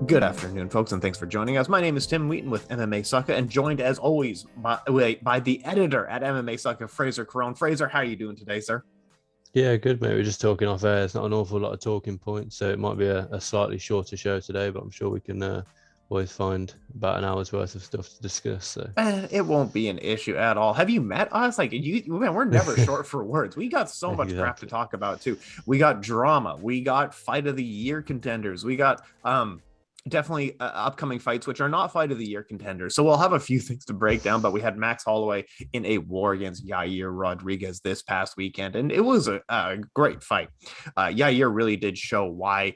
Good afternoon, folks, and thanks for joining us. My name is Tim Wheaton with MMA Sucka, and joined as always by the editor at MMA Sucka, Frazer Krohn. Frazer, how are you doing today, sir? Yeah, good, mate. We're just talking off air. It's not an awful lot of talking points, so it might be a slightly shorter show today, but I'm sure we can always find about an hour's worth of stuff to discuss. So It won't be an issue at all. Have you met us? Man, we're never short for words. We got so much crap to talk about too. We got drama. We got fight of the year contenders. We got definitely upcoming fights, which are not fight of the year contenders. So we'll have a few things to break down, but we had Max Holloway in a war against Yair Rodríguez this past weekend, and it was a great fight. Yair really did show why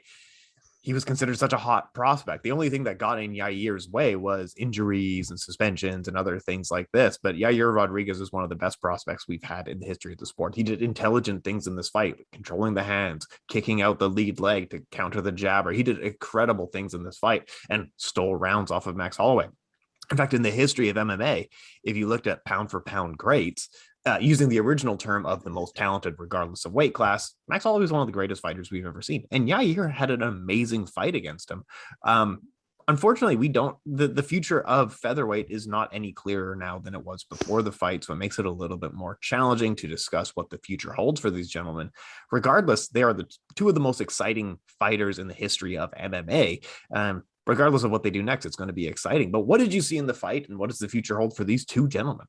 he was considered such a hot prospect. The only thing that got in Yair's way was injuries and suspensions and other things like this. But Yair Rodríguez is one of the best prospects we've had in the history of the sport. He did intelligent things in this fight, controlling the hands, kicking out the lead leg to counter the jabber. He did incredible things in this fight and stole rounds off of Max Holloway. In fact, in the history of MMA, if you looked at pound for pound greats, using the original term of the most talented, regardless of weight class, Max Holloway is one of the greatest fighters we've ever seen. And Yair had an amazing fight against him. Unfortunately, the future of featherweight is not any clearer now than it was before the fight. So it makes it a little bit more challenging to discuss what the future holds for these gentlemen. Regardless, they are the two of the most exciting fighters in the history of MMA. Regardless of what they do next, it's going to be exciting. But what did you see in the fight, and what does the future hold for these two gentlemen?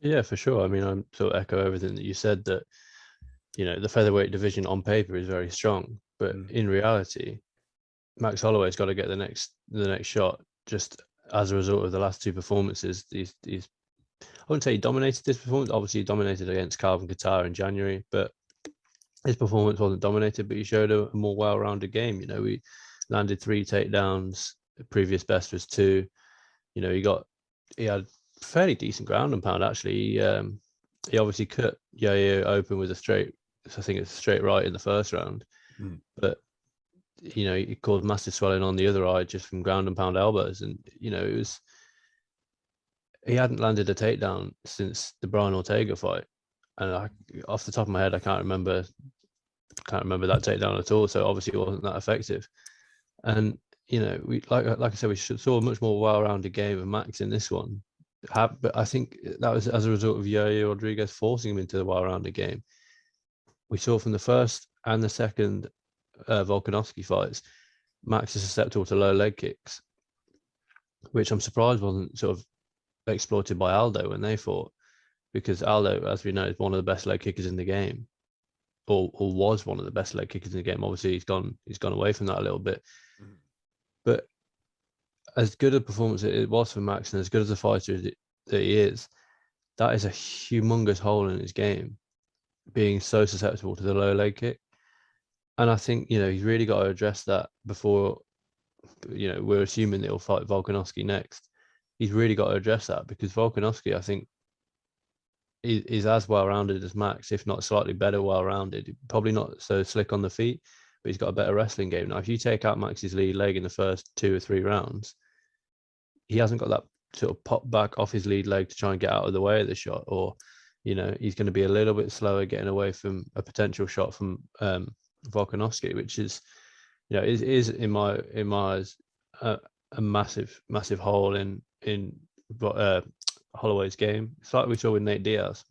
Yeah, for sure. I mean, I sort of echo everything that you said, that, you know, the featherweight division on paper is very strong, but in reality, Max Holloway's got to get the next shot. Just as a result of the last two performances, he's I wouldn't say he dominated this performance. Obviously, he dominated against Calvin Kattar in January, but his performance wasn't dominated. But he showed a more well-rounded game. You know, we landed 3 takedowns. The previous best was 2. You know, he had fairly decent ground and pound, actually. He obviously cut Yair open with I think it's a straight right in the first round, but you know, he caused massive swelling on the other eye just from ground and pound elbows. And you know, he hadn't landed a takedown since the Brian Ortega fight, and off the top of my head, I can't remember that takedown at all. So obviously, it wasn't that effective. And you know, we like I said, we saw a much more well-rounded game of Max in this one. But I think that was as a result of Yair Rodríguez forcing him into the well-rounded game. We saw from the first and the second Volkanovski fights, Max is susceptible to low leg kicks, which I'm surprised wasn't sort of exploited by Aldo when they fought, because Aldo, as we know, is one of the best leg kickers in the game, or was one of the best leg kickers in the game. Obviously, he's gone away from that a little bit, but as good a performance it was for Max, and as good as a fighter that he is, that is a humongous hole in his game, being so susceptible to the low leg kick. And I think, you know, he's really got to address that before, you know, we're assuming that he'll fight Volkanovski next. He's really got to address that, because Volkanovski, I think, is as well-rounded as Max, if not slightly better well-rounded. Probably not so slick on the feet, but he's got a better wrestling game. Now, if you take out Max's lead leg in the first 2 or 3 rounds, he hasn't got that sort of pop back off his lead leg to try and get out of the way of the shot, or, you know, he's going to be a little bit slower getting away from a potential shot from Volkanovski, which is, you know, is in my eyes a massive hole in Holloway's game. It's like we saw with Nate Diaz.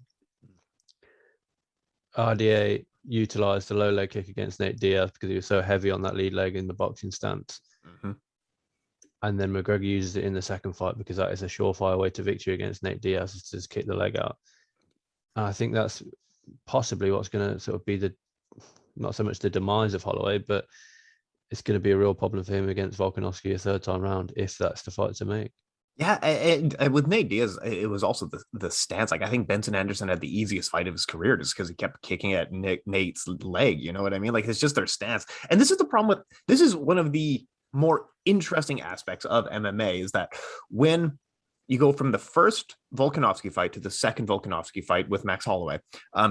RDA utilized the low leg kick against Nate Diaz because he was so heavy on that lead leg in the boxing stance. And then McGregor uses it in the second fight because that is a surefire way to victory against Nate Diaz, is to just kick the leg out. And I think that's possibly what's going to sort of be not so much the demise of Holloway, but it's going to be a real problem for him against Volkanovski a third time round, if that's the fight to make. Yeah, and with Nate Diaz, it was also the stance. Like, I think Benson Anderson had the easiest fight of his career just because he kept kicking at Nate's leg. You know what I mean? Like, it's just their stance. And this is the problem this is one of the more interesting aspects of MMA, is that when you go from the first Volkanovski fight to the second Volkanovski fight with Max Holloway,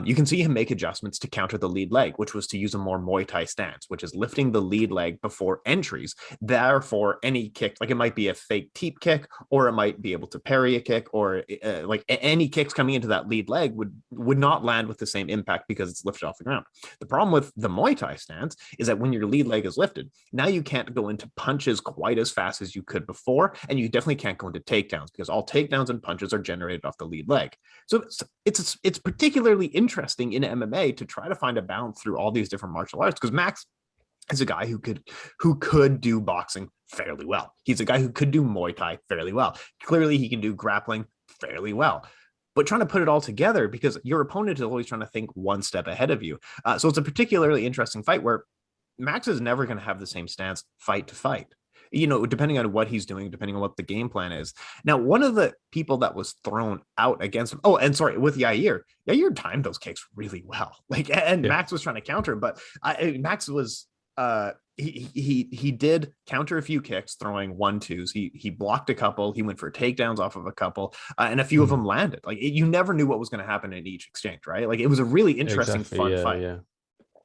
you can see him make adjustments to counter the lead leg, which was to use a more Muay Thai stance, which is lifting the lead leg before entries. Therefore, any kick, like it might be a fake teep kick, or it might be able to parry a kick, or like any kicks coming into that lead leg would not land with the same impact because it's lifted off the ground. The problem with the Muay Thai stance is that when your lead leg is lifted, now you can't go into punches quite as fast as you could before, and you definitely can't go into takedowns because all takedowns and punches are generated off the lead leg. So it's particularly interesting in MMA to try to find a balance through all these different martial arts, because Max is a guy who could do boxing fairly well. He's a guy who could do Muay Thai fairly well. Clearly, he can do grappling fairly well. But trying to put it all together, because your opponent is always trying to think one step ahead of you. So it's a particularly interesting fight where Max is never going to have the same stance fight to fight, depending on what he's doing, depending on what the game plan is. Now, one of the people that was thrown out against him, with Yair timed those kicks really well. Max was trying to counter him, but Max was he did counter a few kicks, throwing 1-2s. He blocked a couple. He went for takedowns off of a couple, and a few of them landed. You never knew what was going to happen in each exchange, right? It was a really interesting, fun fight.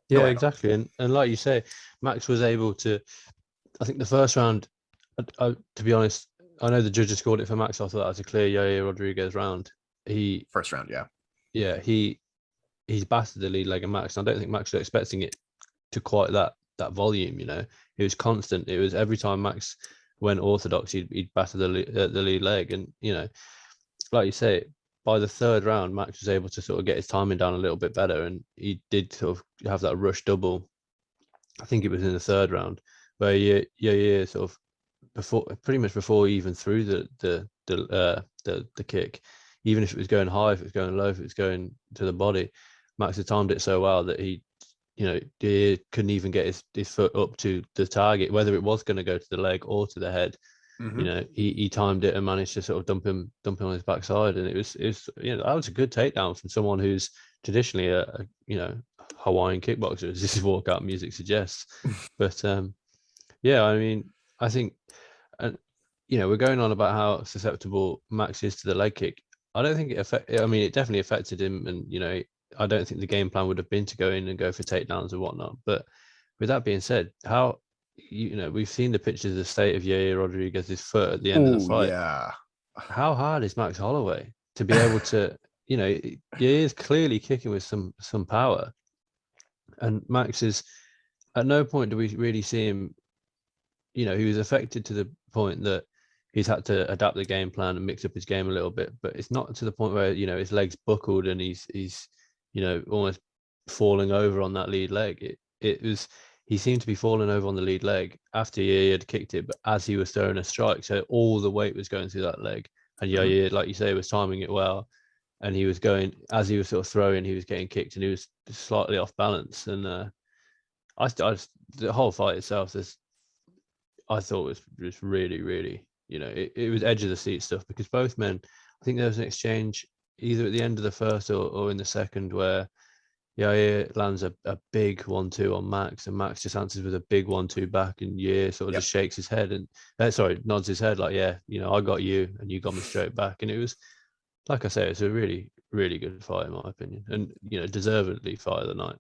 Yeah, exactly. And like you say, Max was able to. I think the first round, to be honest, I know the judges called it for Max. I thought that was a clear Yair Rodríguez round. First round, he's battered the lead leg of Max. And I don't think Max was expecting it to quite that volume. It was constant. It was every time Max went orthodox, he'd batter the lead leg, and like you say, by the third round, Max was able to sort of get his timing down a little bit better, and he did sort of have that rush double. I think it was in the third round where Yair sort of pretty much before he even threw the kick, even if it was going high, if it was going low, if it was going to the body, Max had timed it so well that he couldn't even get his foot up to the target, whether it was going to go to the leg or to the head. Mm-hmm. He timed it and managed to sort of dump him on his backside, and it was that was a good takedown from someone who's traditionally a Hawaiian kickboxer, as this walkout music suggests. But I think, we're going on about how susceptible Max is to the leg kick. I don't think it definitely affected him, and I don't think the game plan would have been to go in and go for takedowns and whatnot. But with that being said, how we've seen the pictures of the state of Yair Rodríguez's foot at the end of the fight. Yeah. How hard is Max Holloway to be able to, Yair's clearly kicking with some power, and Max is at no point do we really see him. He was affected to the point that he's had to adapt the game plan and mix up his game a little bit, but it's not to the point where his legs buckled and he's almost falling over on that lead leg. He seemed to be falling over on the lead leg after Yair had kicked it, but as he was throwing a strike, so all the weight was going through that leg, and Yair, like you say, was timing it well, and he was going, as he was sort of throwing, he was getting kicked, and he was slightly off balance. And the whole fight itself, I thought was really, really, it was edge of the seat stuff, because both men, I think there was an exchange either at the end of the first or in the second where Yair lands a big 1-2 on Max, and Max just answers with a big 1-2 back, and Yair sort of just shakes his head and nods his head like, I got you and you got me straight back. And it was, like I say, it's a really, really good fight in my opinion, and deservedly fight of the night.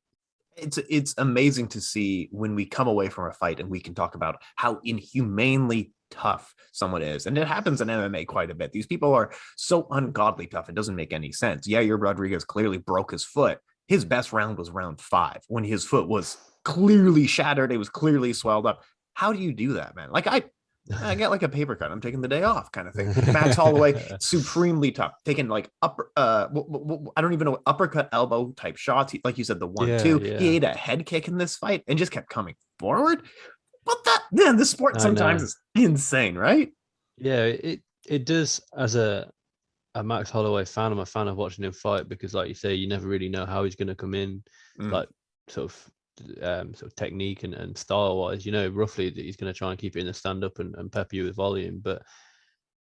It's amazing to see when we come away from a fight and we can talk about how inhumanely tough someone is. And it happens in MMA quite a bit. These people are so ungodly tough. It doesn't make any sense. Yair Rodríguez clearly broke his foot. His best round was round 5 when his foot was clearly shattered. It was clearly swelled up. How do you do that, man? I get like a paper cut. I'm taking the day off kind of thing. Max Holloway, supremely tough. Taking like upper, I don't even know, uppercut elbow type shots. Like you said, the 1-2. Yeah. He ate a head kick in this fight and just kept coming forward. But this sport sometimes is insane, right? Yeah, it does. As a Max Holloway fan, I'm a fan of watching him fight, because, like you say, you never really know how he's going to come in, like sort of technique and style wise. Roughly that he's going to try and keep it in the stand up and pepper you with volume. But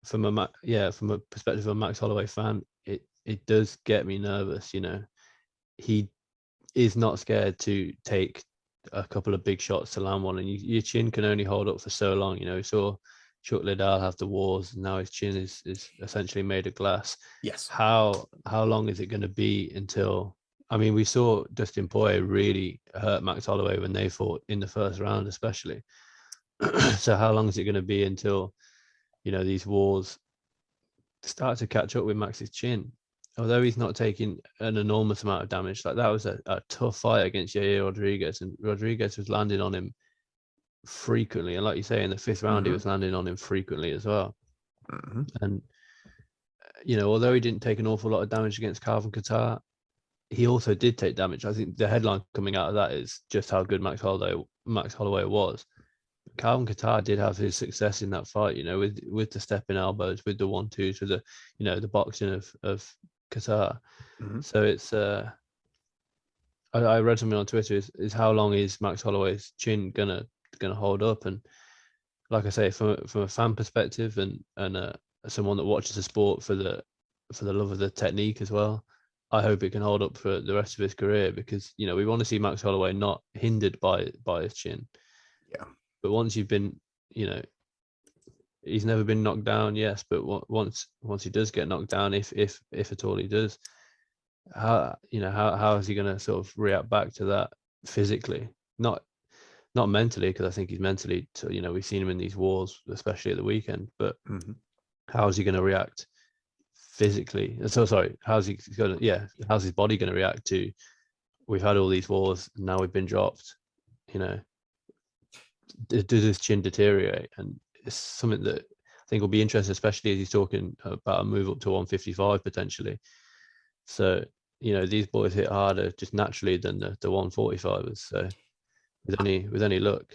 from a perspective of a Max Holloway fan, it does get me nervous. He is not scared to take a couple of big shots to land one, and your chin can only hold up for so long. We saw Chuck Liddell have the wars, and now his chin is essentially made of glass. Yes. How long is it going to be until? I mean, we saw Dustin Poirier really hurt Max Holloway when they fought in the first round, especially. So how long is it going to be until, these wars start to catch up with Max's chin? Although he's not taking an enormous amount of damage, like that was a tough fight against Yair Rodríguez, and Rodríguez was landing on him frequently. And like you say, in the fifth round, he was landing on him frequently as well. And, although he didn't take an awful lot of damage against Calvin Kattar, he also did take damage. I think the headline coming out of that is just how good Max Holloway was. Calvin Kattar did have his success in that fight, with the stepping elbows, with the 1-2s, with the, the boxing of Kattar. So it's I read something on Twitter is how long is Max Holloway's chin gonna hold up? And like I say, from a fan perspective and someone that watches the sport for the love of the technique as well, I hope it can hold up for the rest of his career, because we want to see Max Holloway not hindered by his chin. Yeah. But once you've been, he's never been knocked down, yes, but once he does get knocked down, if at all he does, how is he going to sort of react back to that physically? Not mentally, because I think he's mentally, we've seen him in these wars, especially at the weekend, but how is he going to react physically? So sorry, how's his body going to react to, we've had all these wars, and now we've been dropped, does his chin deteriorate? And it's something that I think will be interesting, especially as he's talking about a move up to 155 potentially. So, these boys hit harder just naturally than the 145ers. So with any luck,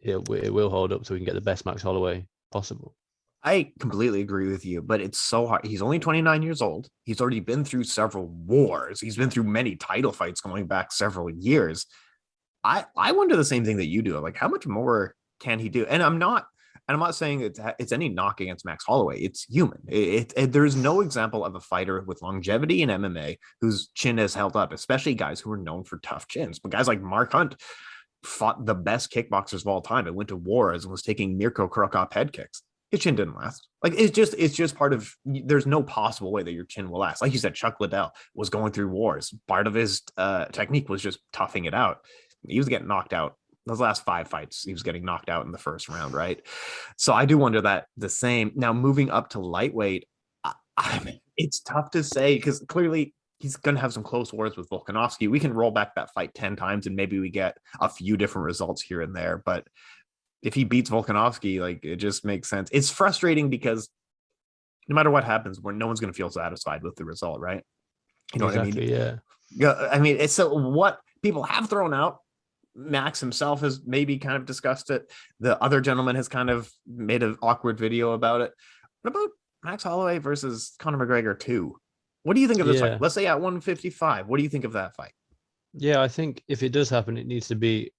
it will hold up so we can get the best Max Holloway possible. I completely agree with you, but it's so hard. He's only 29 years old. He's already been through several wars. He's been through many title fights going back several years. I wonder the same thing that you do. Like, how much more can he do? And I'm not saying it's any knock against Max Holloway. It's human. There's no example of a fighter with longevity in MMA whose chin has held up, especially guys who are known for tough chins. But guys like Mark Hunt fought the best kickboxers of all time and went to wars and was taking Mirko Cro Cop head kicks. His chin didn't last. Like, it's just part of, there's no possible way that your chin will last. Like you said, Chuck Liddell was going through wars. Part of his technique was just toughing it out. He was getting knocked out. Those last 5 fights, he was getting knocked out in the first round, right? So I do wonder that the same. Now, moving up to lightweight, I mean, it's tough to say, because clearly he's going to have some close wars with Volkanovski. We can roll back that fight 10 times and maybe we get a few different results here and there. But if he beats Volkanovski, like, it just makes sense. It's frustrating because no matter what happens, no one's going to feel satisfied with the result, right? You know exactly, what I mean? Yeah. I mean, it's so what people have thrown out. Max himself has maybe kind of discussed it. The other gentleman has kind of made an awkward video about it. What about Max Holloway versus Conor McGregor 2? What do you think of this fight? Let's say at 155. What do you think of that fight? Yeah, I think if it does happen, it needs to be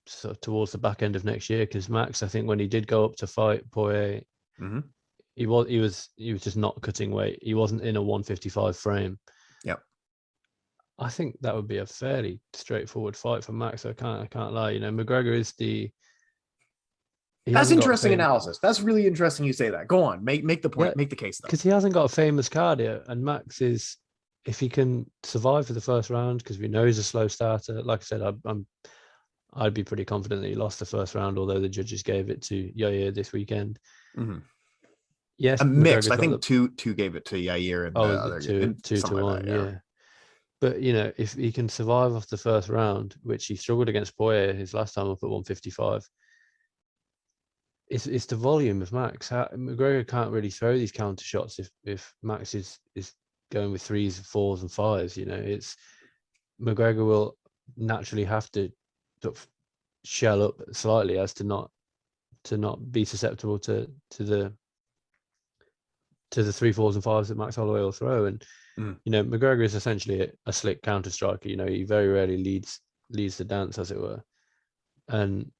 sort of towards the back end of next year, because Max, I think when he did go up to fight Poirier, he was just not cutting weight. He wasn't in a 155 frame. Yep. I think that would be a fairly straightforward fight for Max. I can't lie. McGregor is that's interesting analysis. That's really interesting you say that. Go on, make the point, make the case though. Because he hasn't got a famous cardio, and Max is, if he can survive for the first round, because we know he's a slow starter. Like I said, I'd be pretty confident that he lost the first round, although the judges gave it to Yair this weekend. Yes, a mix. I think two gave it to Yair, and the other 2-1. Yeah. But, if he can survive off the first round, which he struggled against Poirier his last time up at 155, it's the volume of Max. McGregor can't really throw these counter shots if Max is going with 3s, 4s, and 5s. It's McGregor will naturally have to sort of shell up slightly as to not be susceptible to the 3, 4s, and 5s that Max Holloway will throw. And McGregor is essentially a slick counter striker. He very rarely leads the dance, as it were. And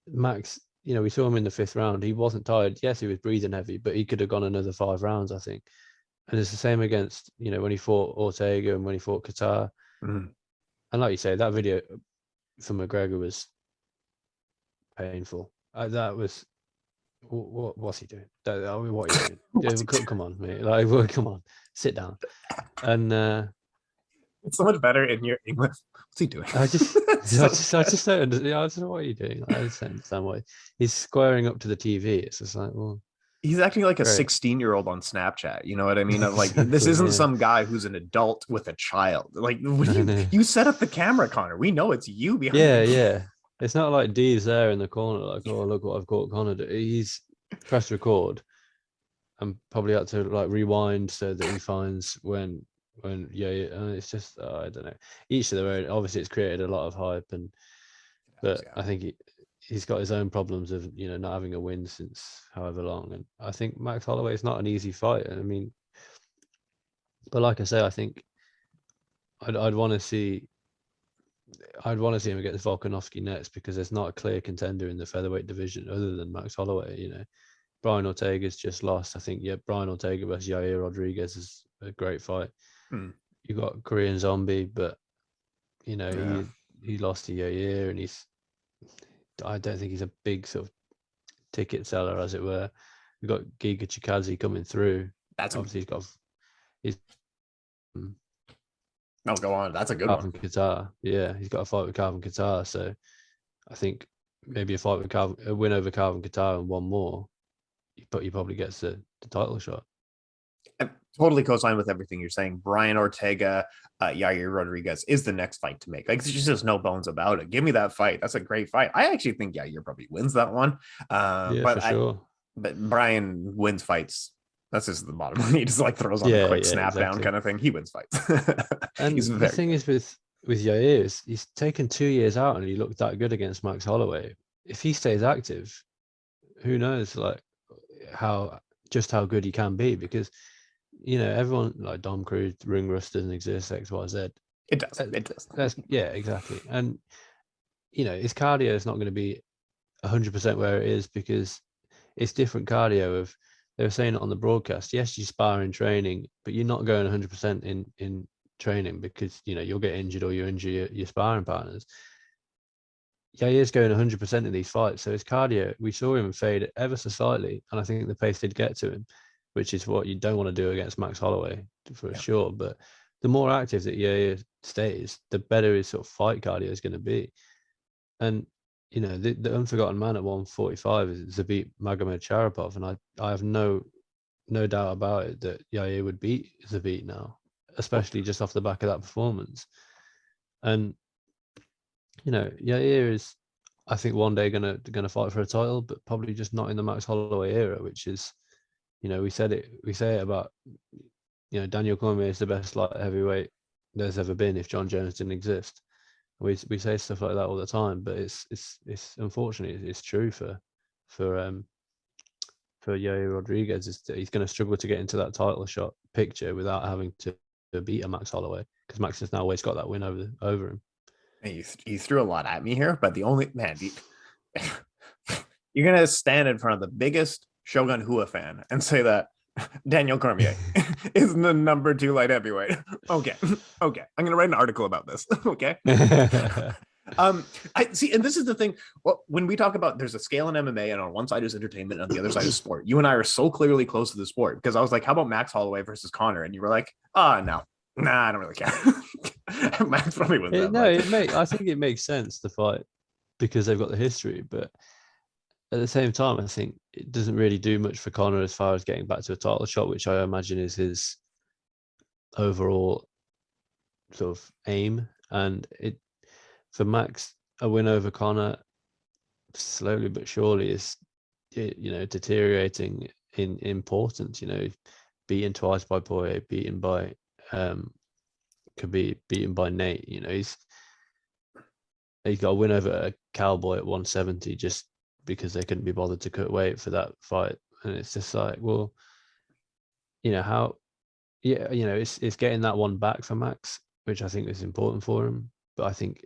Max, we saw him in the 5th round. He wasn't tired. Yes, he was breathing heavy, but he could have gone another 5 rounds, I think. And it's the same against, when he fought Ortega and when he fought Kattar. And like you say, that video from McGregor was painful. that was what's he doing? What are you doing? Come on, mate. Like, well, come on, sit down. And it's so much better in your English. What's he doing? I just don't understand. I just know what are you doing. I just don't understand why he's squaring up to the TV. It's just like, well, he's acting like a 16-year-old on Snapchat. You know what I mean? Of like, this isn't some guy who's an adult with a child. Like, you set up the camera, Connor. We know it's you behind. Yeah. It's not like D's there in the corner, like, oh, look what I've caught Connor. He's pressed record and probably had to like rewind so that he finds when it's just I don't know. Each of their own. Obviously, it's created a lot of hype, but I think he's got his own problems of not having a win since however long. And I think Max Holloway is not an easy fight. I mean, but like I say, I think I'd want to see. I'd want to see him against Volkanovski next because there's not a clear contender in the featherweight division other than Max Holloway. Brian Ortega's just lost. I think Brian Ortega versus Yair Rodríguez is a great fight. You got Korean Zombie, but he lost to Yair, and I don't think he's a big sort of ticket seller, as it were. We've got Giga Chikadze coming through. No, go on. That's a good one. Qatar. Yeah, he's got a fight with Calvin Qatar. So I think maybe a win over Calvin Qatar and one more, he probably gets the title shot. I totally co-sign with everything you're saying. Brian Ortega, Yair Rodríguez is the next fight to make. Like, there's just no bones about it. Give me that fight. That's a great fight. I actually think Yair probably wins that one. For sure. But Brian wins fights. That's just the bottom line. He just like throws on a quick snap down kind of thing. He wins fights. And the thing is with Yair, he's taken 2 years out and he looked that good against Max Holloway. If he stays active, who knows like how good he can be, because everyone like Dom Cruz, ring rust doesn't exist, XYZ. It does. Yeah, exactly. And his cardio is not going to be 100% where it is because it's different cardio. They were saying it on the broadcast. Yes, you spar in training, but you're not going 100% in training because you'll get injured or you injure your sparring partners. Yair's going 100% in these fights, so his cardio, we saw him fade ever so slightly, and I think the pace did get to him, which is what you don't want to do against Max Holloway for sure. But the more active that Yair stays, the better his sort of fight cardio is going to be. And the unforgotten man at 145 is Zabit Magomedsharipov, and I have no doubt about it that Yair would beat Zabit now, especially just off the back of that performance. And Yair is, I think, one day gonna fight for a title, but probably just not in the Max Holloway era, which is, we say it about, Daniel Cormier is the best light heavyweight there's ever been if John Jones didn't exist. We say stuff like that all the time, but it's unfortunately it's true for Yair Rodríguez. Is that he's going to struggle to get into that title shot picture without having to beat a Max Holloway, because Max has now always got that win over him. And you threw a lot at me here, but the only you're going to stand in front of the biggest Shogun Hua fan and say that Daniel Cormier is the number 2 light heavyweight. Okay. I'm gonna write an article about this. Okay. I see, and this is the thing. Well, when we talk about there's a scale in MMA, and on one side is entertainment, and on the other side is sport. You and I are so clearly close to the sport, because I was like, "How about Max Holloway versus Conor?" And you were like, no, I don't really care." Max probably wins that. I think it makes sense to fight because they've got the history, but at the same time, I think it doesn't really do much for Conor as far as getting back to a title shot, which I imagine is his overall sort of aim. And for Max, a win over Conor slowly but surely is, deteriorating in importance. Beaten twice by Poirier, beaten by Khabib, beaten by Nate. He's got a win over a cowboy at 170 just because they couldn't be bothered to cut weight for that fight. And it's just like, well, it's getting that one back for Max, which I think is important for him. But I think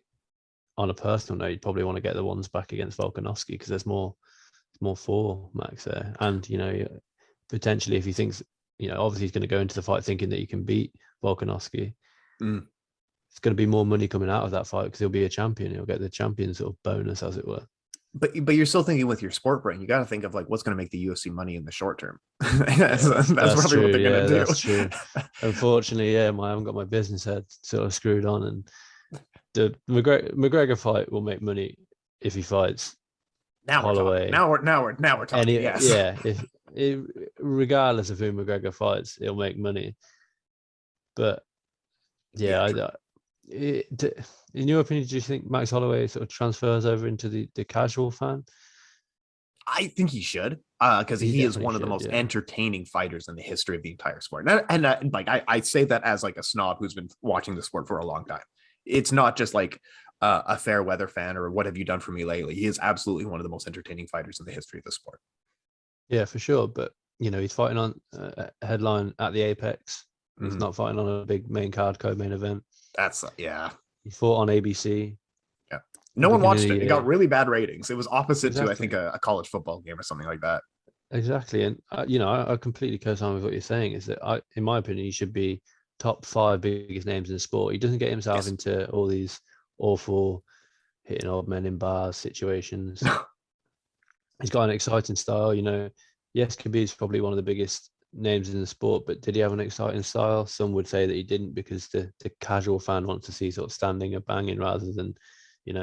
on a personal note, you'd probably want to get the ones back against Volkanovski because there's more for Max there. And, potentially if he thinks, obviously he's going to go into the fight thinking that he can beat Volkanovski. It's going to be more money coming out of that fight because he'll be a champion. He'll get the champion sort of bonus, as it were. But you're still thinking with your sport brain. You got to think of like what's going to make the UFC money in the short term. Yeah, that's probably true. what they're going to do. That's true. Unfortunately, I haven't got my business head sort of screwed on, and the McGregor fight will make money if he fights Holloway. Now we're talking. Yes. Yeah. Regardless of who McGregor fights, he'll make money. But in your opinion, do you think Max Holloway sort of transfers over into the casual fan? I think he should, because he is one of the most entertaining fighters in the history of the entire sport. And like I say that as like a snob who's been watching the sport for a long time. It's not just like a fair weather fan or what have you done for me lately. He is absolutely one of the most entertaining fighters in the history of the sport. Yeah, for sure. But he's fighting on a headline at the Apex. He's not fighting on a big main card co-main event. That's He fought on ABC. Yeah. No one watched it. It got really bad ratings. It was opposite to, I think, a college football game or something like that. Exactly. And, I completely co-sign with what you're saying is that, in my opinion, he should be top 5 biggest names in the sport. He doesn't get himself into all these awful hitting old men in bars situations. He's got an exciting style. Yes, Khabib's probably one of the biggest names in the sport, but did he have an exciting style? Some would say that he didn't, because the casual fan wants to see sort of standing and banging rather than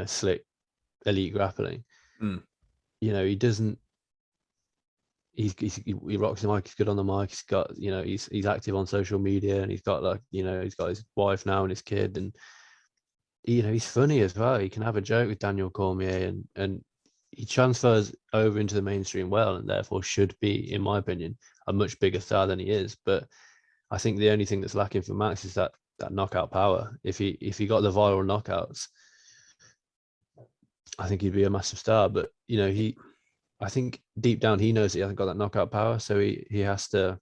slick elite grappling. He doesn't. He rocks the mic. He's good on the mic. He's got he's active on social media, and he's got he's got his wife now and his kid, and he's funny as well. He can have a joke with Daniel Cormier, and he transfers over into the mainstream well, and therefore should be, in my opinion, a much bigger star than he is. But I think the only thing that's lacking for Max is that knockout power. If he got the viral knockouts, I think he'd be a massive star. But I think deep down he knows he hasn't got that knockout power, so he has to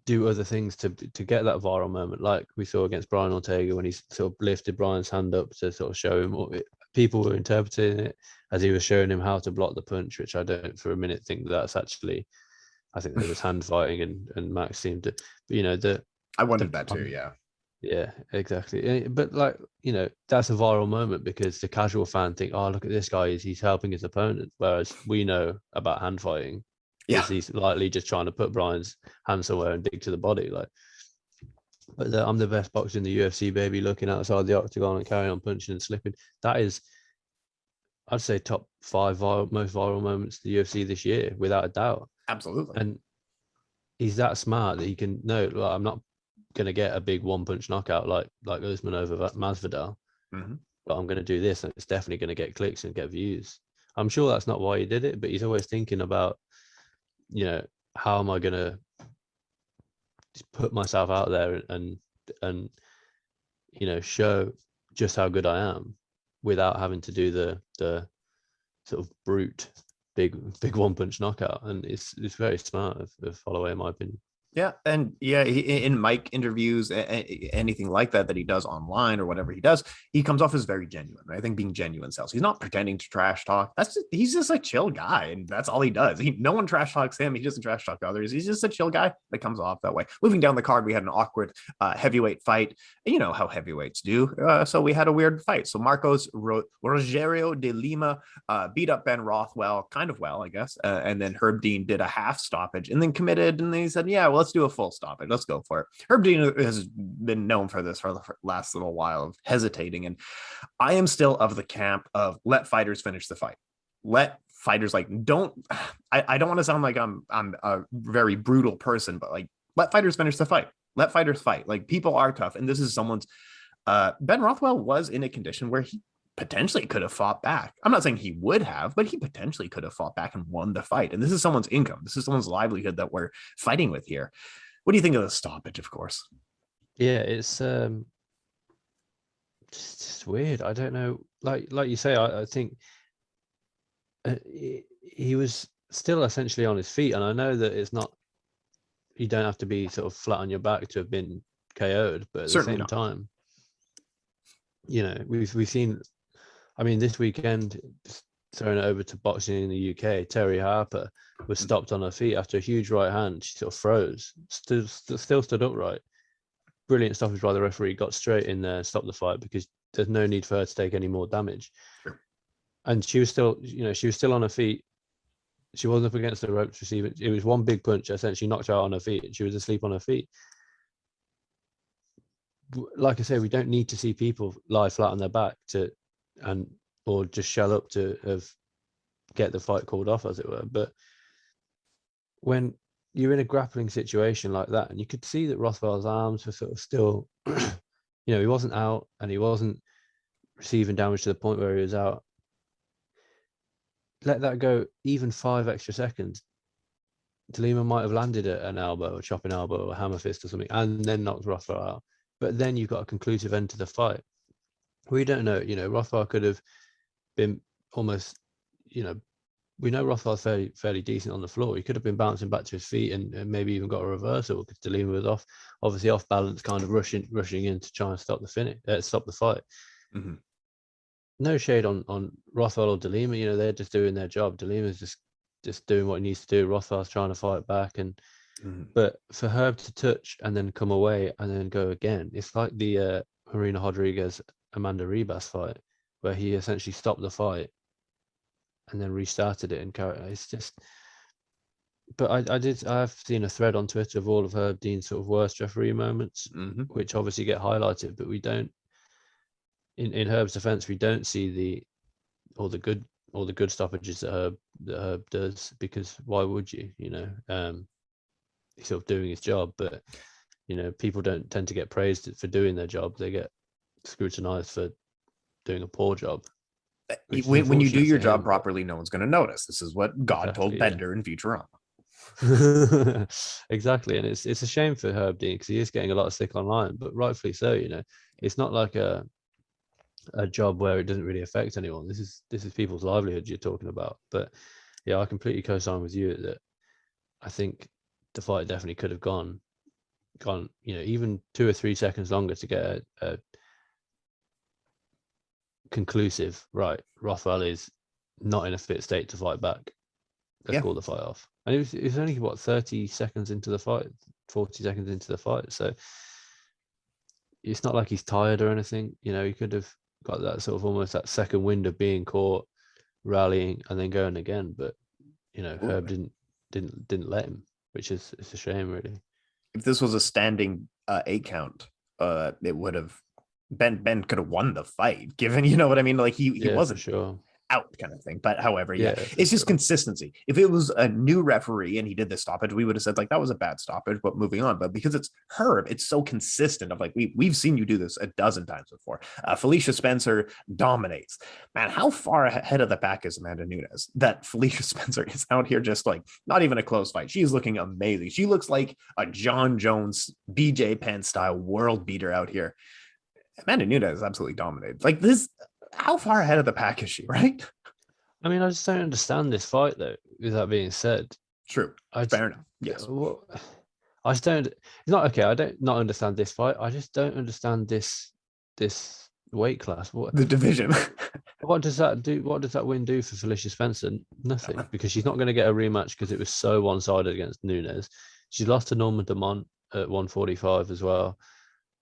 do other things to get that viral moment, like we saw against Brian Ortega when he sort of lifted Brian's hand up to sort of show him what people were interpreting it as he was showing him how to block the punch, which I don't for a minute think that's actually. I think there was hand fighting, and Max seemed to, I wondered that too. Yeah, exactly. But that's a viral moment because the casual fan think, oh, look at this guy, he's helping his opponent, whereas we know about hand fighting. Yeah, he's likely just trying to put Brian's hand somewhere and dig to the body. But I'm the best boxer in the UFC, baby, looking outside the octagon and carrying on punching and slipping. That is, I'd say, top 5 most viral moments of the UFC this year, without a doubt. Absolutely. And he's that smart that he can know, I'm not going to get a big one-punch knockout like Usman over Masvidal, but I'm going to do this, and it's definitely going to get clicks and get views. I'm sure that's not why he did it, but he's always thinking about, how am I going to put myself out there and show just how good I am without having to do the sort of brute big one punch knockout. And it's very smart of Holloway, in my opinion. Yeah, and in mic interviews, anything like that he does online or whatever he does, he comes off as very genuine. I think being genuine sells. He's not pretending to trash talk. He's just a chill guy, and that's all he does. No one trash talks him. He doesn't trash talk others. He's just a chill guy that comes off that way. Moving down the card, we had an awkward heavyweight fight. You know how heavyweights do. So we had a weird fight. So Marcos Rogerio de Lima beat up Ben Rothwell, kind of well, I guess, and then Herb Dean did a half stoppage, and then committed, and then he said, "Yeah, well, let's do a full stoppage. Let's go for it." Herb Dean has been known for this for the last little while of hesitating. And I am still of the camp of let fighters finish the fight. Let fighters I don't want to sound like I'm a very brutal person, but let fighters finish the fight. Let fighters fight. People are tough. And this is someone's, Ben Rothwell was in a condition where he potentially could have fought back. I'm not saying he would have, but he potentially could have fought back and won the fight. And this is someone's income. This is someone's livelihood that we're fighting with here. What do you think of the stoppage, of course? Yeah, it's just weird. I don't know. Like you say, I think he was still essentially on his feet. And I know that it's not, you don't have to be sort of flat on your back to have been KO'd, but at Certainly the same time, we've seen, this weekend, throwing it over to boxing in the UK, Terry Harper was stopped on her feet after a huge right hand. She sort of froze, still stood upright. brilliant stoppage by the referee, got straight in there and stopped the fight because there's no need for her to take any more damage. Sure. And she was still, she was still on her feet. She wasn't up against the ropes receiving. It was one big punch essentially knocked her out on her feet. She was asleep on her feet. Like I say, we don't need to see people lie flat on their back or just shell up to get the fight called off, as it were. But when you're in a grappling situation like that, and you could see that Rothwell's arms were sort of still, he wasn't out and he wasn't receiving damage to the point where he was out. Let that go even 5 extra seconds. DeLima might have landed an elbow, a chopping elbow, or a hammer fist or something, and then knocked Rothwell out. But then you've got a conclusive end to the fight. We don't know, Rothwell could have been almost, we know Rothwell's fairly decent on the floor. He could have been bouncing back to his feet and maybe even got a reversal because DeLima was obviously off balance, kind of rushing in to try and stop the fight. Mm-hmm. No shade on Rothwell or DeLima. They're just doing their job. DeLima's just doing what he needs to do. Rothwell's trying to fight back, but for Herb to touch and then come away and then go again, it's like the Marina Rodriguez Amanda Ribas fight where he essentially stopped the fight and then restarted it and carried. It's just. But I've seen a thread on Twitter of all of Herb Dean's sort of worst referee moments, which obviously get highlighted, but we don't. In Herb's defense, we don't see all the good stoppages that Herb does, because why would you? He's sort of doing his job, but people don't tend to get praised for doing their job. They get scrutinized for doing a poor job. When you do your job properly, no one's going to notice. This is what God told Bender in Futurama. Exactly, and it's a shame for Herb Dean because he is getting a lot of stick online, but rightfully so. It's not like a job where it doesn't really affect anyone. This is people's livelihoods you're talking about. But yeah, I completely co-sign with you that I think the fight definitely could have gone even 2 or 3 seconds longer to get a conclusive, right, Rothwell is not in a fit state to fight back, let's call the fight off. And it was only 30 seconds into the fight, 40 seconds into the fight, so it's not like he's tired or anything. He could have got that sort of almost that second wind of being caught, rallying, and then going again. But Herb didn't let him, which is a shame, really. If this was a standing 8 count, it would have Ben could have won the fight, given what I mean. Like he wasn't sure out kind of thing. But however, it's just consistency. If it was a new referee and he did this stoppage, we would have said like that was a bad stoppage, but moving on. But because it's Herb, it's so consistent of like we've seen you do this a dozen times before. Felicia Spencer dominates. Man, how far ahead of the pack is Amanda Nunes that Felicia Spencer is out here just like not even a close fight. She's looking amazing. She looks like a John Jones, BJ Penn style world beater out here. Amanda Nunes is absolutely dominated. Like this, how far ahead of the pack is she, right? I mean, I just don't understand this fight, though. With that being said, true, fair enough. Yes, I just don't. It's not okay. I don't not understand this fight. I just don't understand this weight class. The division. What does that do? What does that win do for Felicia Spencer? Nothing, because she's not going to get a rematch because it was so one-sided against Nunes. She lost to Norma Dumont at 145 as well.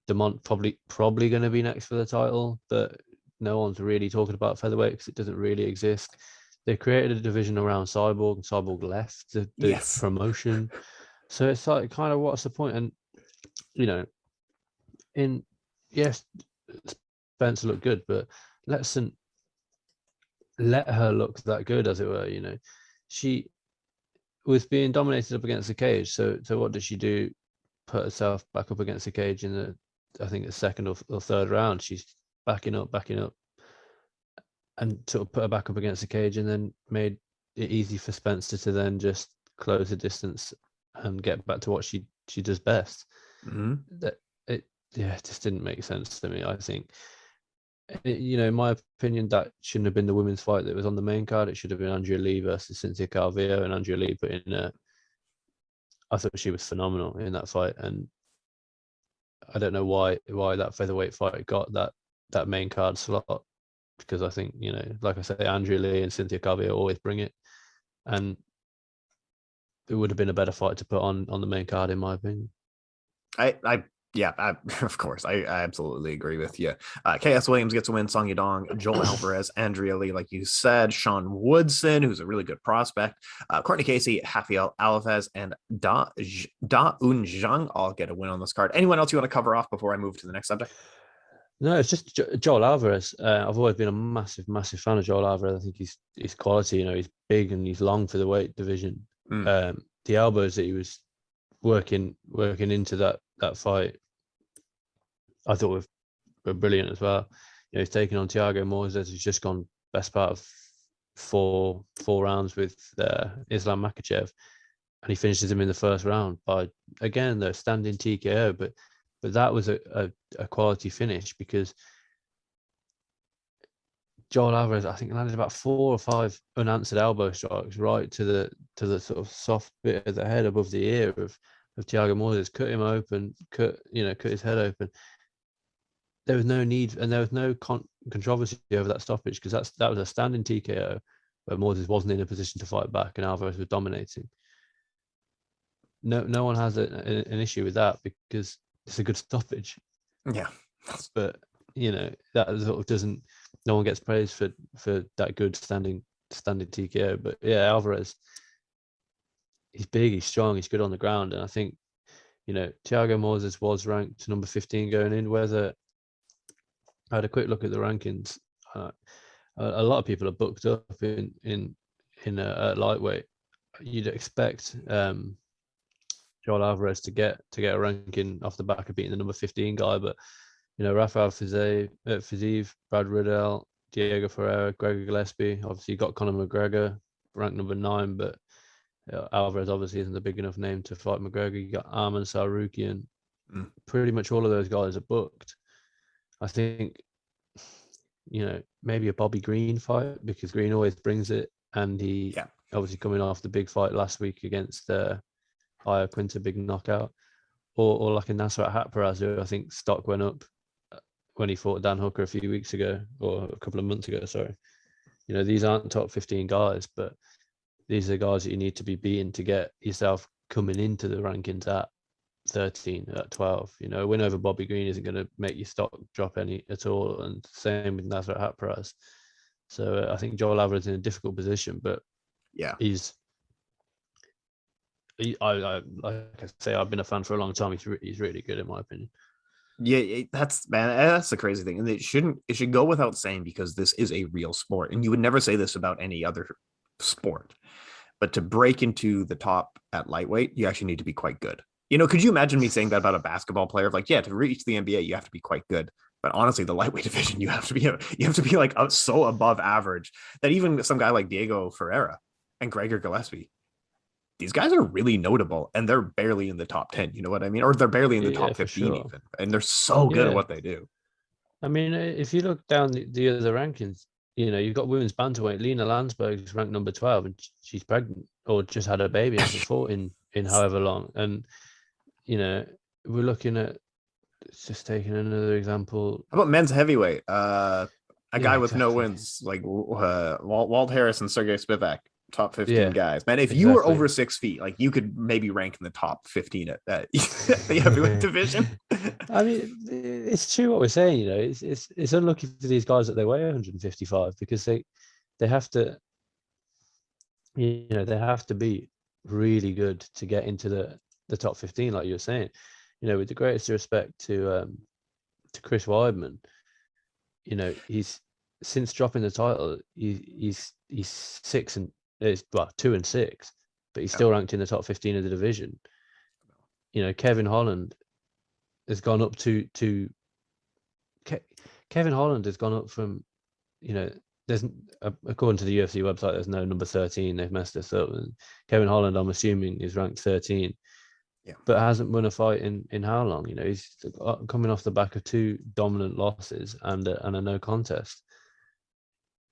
Dumont probably going to be next for the title, but no one's really talking about featherweight because it doesn't really exist. They created a division around Cyborg, and Cyborg left the promotion. So it's like, kind of, what's the point? And Spencer looked good, but let her look that good, as it were. She was being dominated up against the cage. So what did she do? Put herself back up against the cage in I think the second or third round. She's backing up, and sort of put her back up against the cage, and then made it easy for Spencer to then just close the distance and get back to what she does best. Mm-hmm. It just didn't make sense to me. I think, in my opinion, that shouldn't have been the women's fight that was on the main card. It should have been Andrea Lee versus Cynthia Calvillo, and Andrea Lee put in I thought she was phenomenal in that fight, and I don't know why that featherweight fight got that main card slot, because I think, like I say, Andrea Lee and Cynthia Calvillo always bring it, and it would have been a better fight to put on the main card, in my opinion. I Yeah, of course. I absolutely agree with you. KS Williams gets a win. Song Yadong, Joel Alvarez, Andrea Lee, like you said, Sean Woodson, who's a really good prospect, Courtney Casey, Rafael Alves, and Da Un Zhang all get a win on this card. Anyone else you want to cover off before I move to the next subject? No, it's just Joel Alvarez. I've always been a massive fan of Joel Alvarez. I think he's quality. You know, he's big and he's long for the weight division. The elbows that he was working into that fight, I thought were brilliant as well. You know, he's taking on Thiago Moises, who's just gone best part of four rounds with Islam Makhachev, and he finishes him in the first round by, again, the standing TKO. But that was a quality finish, because Joel Alvarez, I think, landed about 4 or 5 unanswered elbow strikes right to the sort of soft bit of the head above the ear of Thiago Moises, cut him open, cut his head open. There was no need, and there was no controversy over that stoppage, because that was a standing TKO where Moises wasn't in a position to fight back and Alvarez was dominating. No one has an issue with that, because it's a good stoppage. Yeah, but that sort of doesn't. No one gets praised for that good standing TKO. But yeah, Alvarez, he's big, he's strong, he's good on the ground, and I think Thiago Moises was ranked number 15 going in. Whether I had a quick look at the rankings, a lot of people are booked up in lightweight. You'd expect Joel Alvarez to get a ranking off the back of beating the number 15 guy, but Rafael Fiziev, Brad Riddell, Diego Ferreira, Gregor Gillespie. Obviously, you got Conor McGregor, ranked number 9, but Alvarez obviously isn't a big enough name to fight McGregor. You got Arman Sarukian. Pretty much all of those guys are booked. I think, maybe a Bobby Green fight, because Green always brings it, and he obviously coming off the big fight last week against Aya Quinta, big knockout, or like a Nasrat Hatparaz, who I think stock went up when he fought Dan Hooker a few weeks ago, or a couple of months ago, sorry. These aren't top 15 guys, but these are guys that you need to be beating to get yourself coming into the rankings at 13, at 12. A win over Bobby Green isn't going to make your stock drop any at all, and same with Nasrat Hatparaz. So I think Joel Alvarez is in a difficult position, but yeah, I like I say, I've been a fan for a long time. He's really good, in my opinion. Yeah, that's the crazy thing, and it should go without saying, because this is a real sport, and you would never say this about any other sport. But to break into the top at lightweight, you actually need to be quite good. Could you imagine me saying that about a basketball player? Like, yeah, to reach the NBA, you have to be quite good. But honestly, the lightweight division, you have to be like so above average that even some guy like Diego Ferreira and Gregor Gillespie, these guys are really notable, and they're barely in the top 10. You know what I mean? Or they're barely in the top 15 sure. Even, and they're so good at what they do. I mean, if you look down the other rankings, you've got women's bantamweight. Lena Landsberg is ranked number 12, and she's pregnant or just had a baby and hasn't fought in however long. And we're looking at, just taking another example. How about men's heavyweight? A guy with no wins, like Walt Harris and Sergey Spivak. Top 15 guys, man. If you were over 6 feet, like, you could maybe rank in the top 15 at the heavyweight division. I mean, it's true what we're saying. It's unlucky for these guys that they weigh 155, because they have to, they have to be really good to get into the top 15, like you were saying. With the greatest respect to Chris Weidman, he's, since dropping the title, he's 2-6, but he's still ranked in the top 15 of the division. Kevin Holland has gone up Kevin Holland has gone up from, there's, according to the UFC website, there's no number 13. They've messed this up. And Kevin Holland, I'm assuming, is ranked 13, but hasn't won a fight in how long? He's coming off the back of 2 dominant losses and a no contest,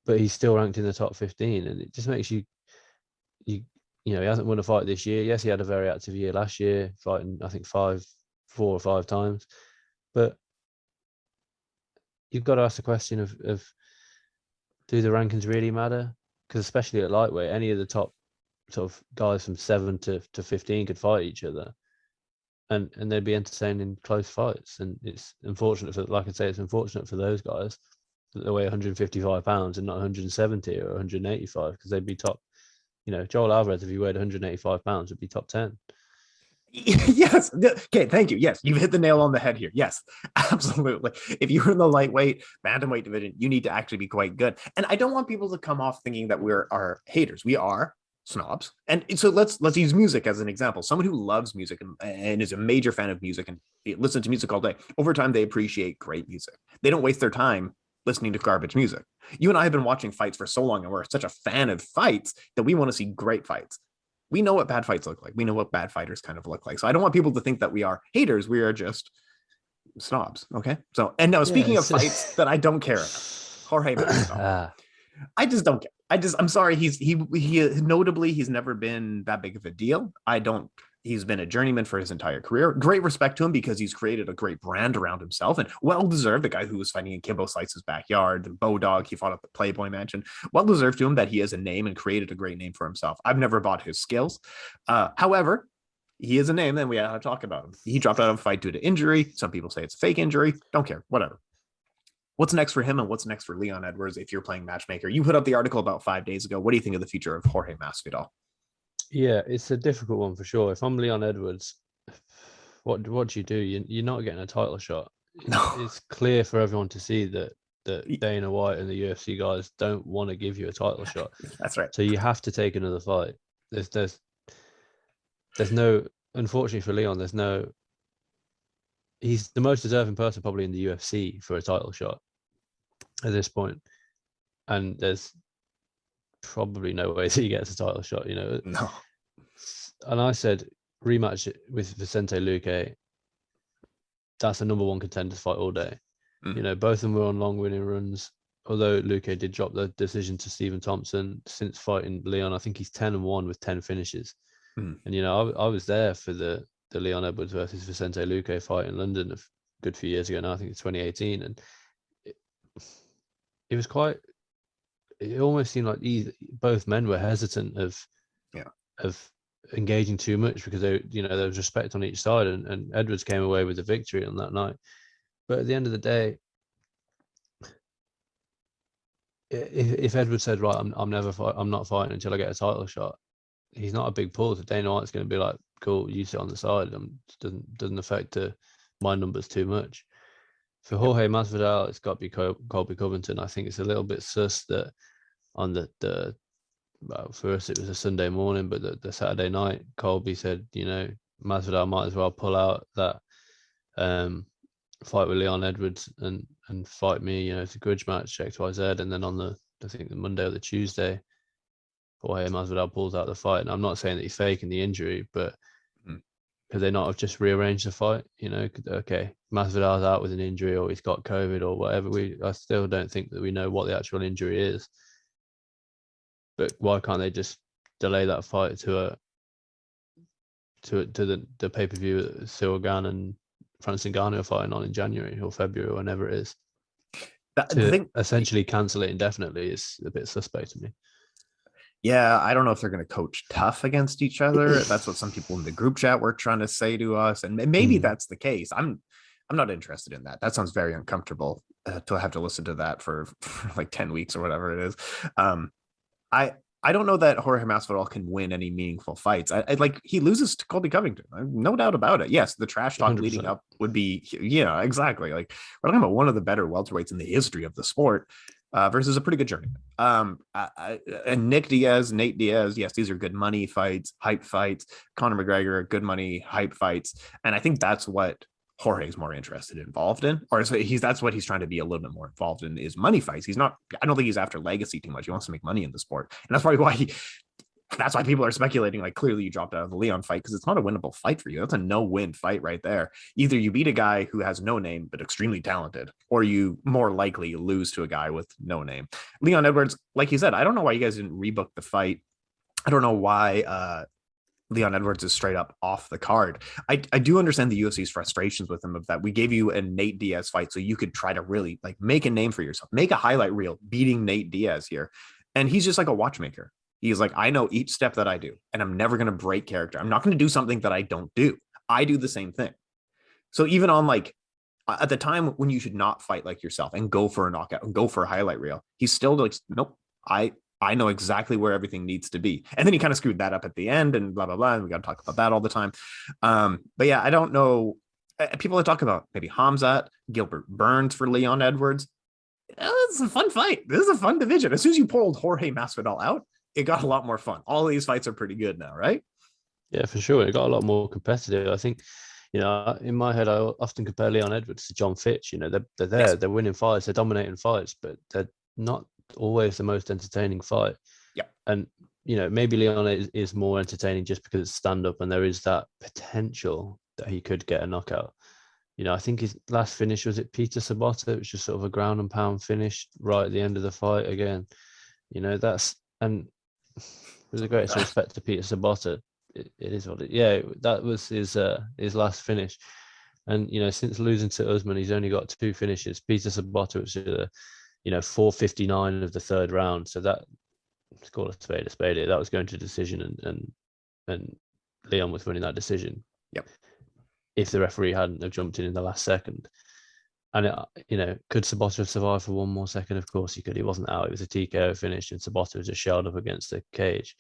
but he's still ranked in the top 15, and it just makes you he hasn't won a fight this year. Yes, he had a very active year last year, fighting, I think, 4 or 5 times. But you've got to ask the question of do the rankings really matter? Because especially at lightweight, any of the top sort of guys from 7 to 15 could fight each other. and they'd be entertaining close fights. And it's unfortunate for, like I say, it's unfortunate for those guys that they weigh 155 pounds and not 170 or 185, because they'd be top. You know, Joel Alvarez, if he weighed 185 pounds, would be top 10. Yes. Okay. Thank you. Yes. You've hit the nail on the head here. Yes, absolutely. If you're in the lightweight, bantamweight division, you need to actually be quite good. And I don't want people to come off thinking that we're haters. We are snobs. And so let's use music as an example. Someone who loves music and is a major fan of music and listens to music all day. Over time, they appreciate great music. They don't waste their time listening to garbage music. You and I have been watching fights for so long, and we're such a fan of fights that we want to see great fights. We know what bad fights look like. We know what bad fighters kind of look like. So I don't want people to think that we are haters. We are just snobs. Okay. So, and now speaking of fights that I don't care about, Jorge Masvidal. I just don't care. I'm sorry. He notably, he's never been that big of a deal. He's been a journeyman for his entire career. Great respect to him because he's created a great brand around himself, and well-deserved. The guy who was fighting in Kimbo Slice's backyard, the Bodog, he fought at the Playboy Mansion. Well-deserved to him that he has a name and created a great name for himself. I've never bought his skills. However, he is a name, and we have to talk about him. He dropped out of a fight due to injury. Some people say it's a fake injury. Don't care. Whatever. What's next for him and what's next for Leon Edwards if you're playing matchmaker? You put up the article about 5 days ago. What do you think of the future of Jorge Masvidal? Yeah, it's a difficult one for sure. If I'm Leon Edwards, what do you do? You're not getting a title shot. No. It's clear for everyone to see that Dana White and the UFC guys don't want to give you a title shot. That's right. So you have to take another fight. There's no, unfortunately for Leon, he's the most deserving person probably in the UFC for a title shot at this point. And there's probably no way that he gets a title shot, you know. No. And I said rematch with Vicente Luque, that's a number one contenders fight all day. You know, both of them were on long winning runs, although Luque did drop the decision to Stephen Thompson. Since fighting Leon, I think he's 10-1 with 10 finishes. And you know, I was there for the Leon Edwards versus Vicente Luque fight in London a good few years ago now. I think it's 2018, and it was quite, it almost seemed like both men were hesitant of engaging too much because there was respect on each side, and Edwards came away with the victory on that night. But at the end of the day, if Edwards said, right, I'm not fighting until I get a title shot, he's not a big pull. So Dana White's going to be like, cool, you sit on the side. Doesn't affect my numbers too much. For Jorge Masvidal, it's got to be Colby Covington. I think it's a little bit sus that on well, for us it was a Sunday morning, but the Saturday night, Colby said, you know, Masvidal might as well pull out that fight with Leon Edwards and fight me. You know, it's a grudge match, XYZ. And then on the Monday or the Tuesday, Jorge Masvidal pulls out the fight. And I'm not saying that he's faking the injury, but could they not have just rearranged the fight? You know, okay, Masvidal's out with an injury or he's got COVID or whatever. I still don't think that we know what the actual injury is. But why can't they just delay that fight to the pay-per-view that Cyril Gane and Francis Ngannou are fighting on in January or February or whenever it is? Essentially cancel it indefinitely is a bit suspect to me. Yeah, I don't know if they're going to coach tough against each other. That's what some people in the group chat were trying to say to us, and maybe that's the case. I'm not interested in that. That sounds very uncomfortable to have to listen to that for like 10 weeks or whatever it is. I don't know that Jorge Masvidal can win any meaningful fights. He loses to Colby Covington, no doubt about it. Yes, the trash talk 100%. Leading up would be, exactly. Like, we're talking about one of the better welterweights in the history of the sport versus a pretty good journeyman. And Nate Diaz, yes, these are good money fights, hype fights. Conor McGregor, good money, hype fights. And I think that's what Jorge's more involved in, or that's what he's trying to be a little bit more involved in, is money fights. I don't think he's after legacy too much. He wants to make money in the sport. And that's probably why people are speculating, like, clearly you dropped out of the Leon fight because it's not a winnable fight for you. That's a no-win fight right there. Either you beat a guy who has no name but extremely talented, or you more likely lose to a guy with no name. Leon Edwards, like you said, I don't know why you guys didn't rebook the fight. I don't know why Leon Edwards is straight up off the card. I do understand the UFC's frustrations with him of that. We gave you a Nate Diaz fight so you could try to really like make a name for yourself, make a highlight reel beating Nate Diaz here. And he's just like a watchmaker. He's like, I know each step that I do, and I'm never going to break character. I'm not going to do something that I don't do. I do the same thing. So even on like at the time when you should not fight like yourself and go for a knockout and go for a highlight reel, he's still like, nope, I know exactly where everything needs to be. And then he kind of screwed that up at the end and blah, blah, blah. And we got to talk about that all the time. But yeah, I don't know. People are talking about maybe Khamzat, Gilbert Burns for Leon Edwards. It's a fun fight. This is a fun division. As soon as you pulled Jorge Masvidal out, it got a lot more fun. All these fights are pretty good now, right? Yeah, for sure. It got a lot more competitive. I think, in my head, I often compare Leon Edwards to John Fitch. They're there, yes. They're winning fights, they're dominating fights, but they're not always the most entertaining fight. Yeah. And, maybe Leon is more entertaining just because it's stand-up and there is that potential that he could get a knockout. I think his last finish was at Peter Sabata. It was just sort of a ground and pound finish right at the end of the fight again. And with the greatest respect to Peter Sabata, it is what it. Yeah, that was his last finish. And since losing to Usman, he's only got 2 finishes. Peter Sabata was 4:59 of the third round. So that, let's call it a spade. That was going to decision, and Leon was winning that decision. Yep. If the referee hadn't have jumped in the last second. And, could Sabata have survived for one more second? Of course he could. He wasn't out. It was a TKO finish, and Sabata was just shelled up against the cage.